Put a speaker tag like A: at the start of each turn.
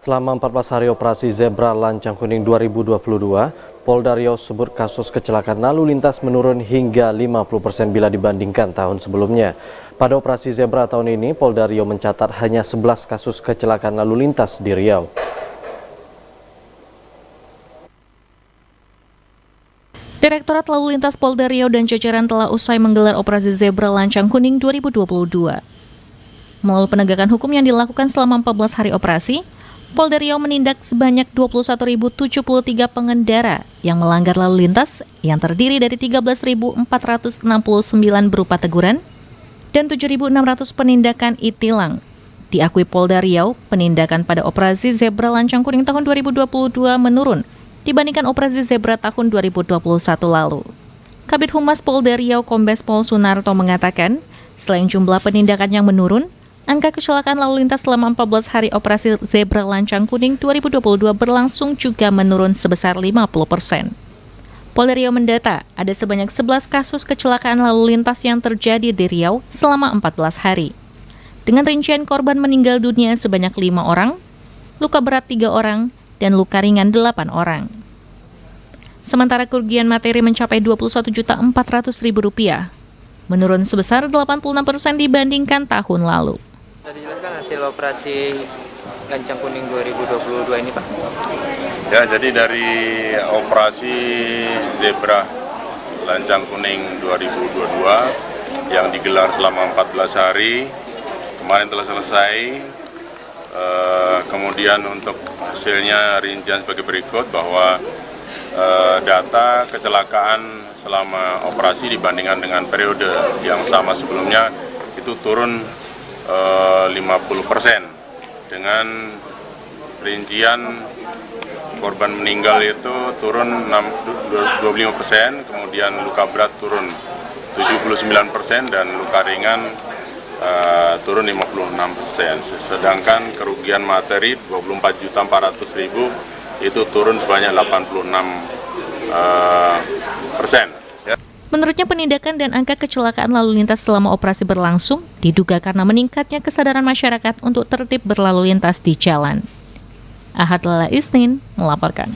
A: Selama 14 hari operasi Zebra Lancang Kuning 2022, Polda Riau sebut kasus kecelakaan lalu lintas menurun hingga 50% bila dibandingkan tahun sebelumnya. Pada operasi Zebra tahun ini, Polda Riau mencatat hanya 11 kasus kecelakaan lalu lintas di Riau.
B: Direktorat Lalu Lintas Polda Riau dan jajaran telah usai menggelar operasi Zebra Lancang Kuning 2022. Melalui penegakan hukum yang dilakukan selama 14 hari operasi, Polda Riau menindak sebanyak 21.073 pengendara yang melanggar lalu lintas yang terdiri dari 13.469 berupa teguran dan 7.600 penindakan e-tilang. Diakui Polda Riau, penindakan pada operasi Zebra Lancang Kuning tahun 2022 menurun dibandingkan operasi Zebra tahun 2021 lalu. Kabid Humas Polda Riau Kombes Pol Sunarto mengatakan, selain jumlah penindakan yang menurun, angka kecelakaan lalu lintas selama 14 hari operasi Zebra Lancang Kuning 2022 berlangsung juga menurun sebesar 50%. Polda Riau mendata ada sebanyak 11 kasus kecelakaan lalu lintas yang terjadi di Riau selama 14 hari. Dengan rincian korban meninggal dunia sebanyak 5 orang, luka berat 3 orang, dan luka ringan 8 orang. Sementara kerugian materi mencapai Rp21.400.000, menurun sebesar 86% dibandingkan tahun lalu.
C: Tadi jelaskan hasil operasi Lancang Kuning 2022 ini, Pak.
D: Ya, jadi dari operasi Zebra Lancang Kuning 2022 yang digelar selama 14 hari, kemarin telah selesai. Kemudian untuk hasilnya rincian sebagai berikut bahwa data kecelakaan selama operasi dibandingkan dengan periode yang sama sebelumnya itu turun 50%, dengan rincian korban meninggal itu turun 25%, kemudian luka berat turun 79% dan luka ringan turun 56%. Sedangkan kerugian materi 24.400.000 itu turun sebanyak 86%.
B: Menurutnya penindakan dan angka kecelakaan lalu lintas selama operasi berlangsung diduga karena meningkatnya kesadaran masyarakat untuk tertib berlalu lintas di jalan. Ahad Lala Isnin melaporkan.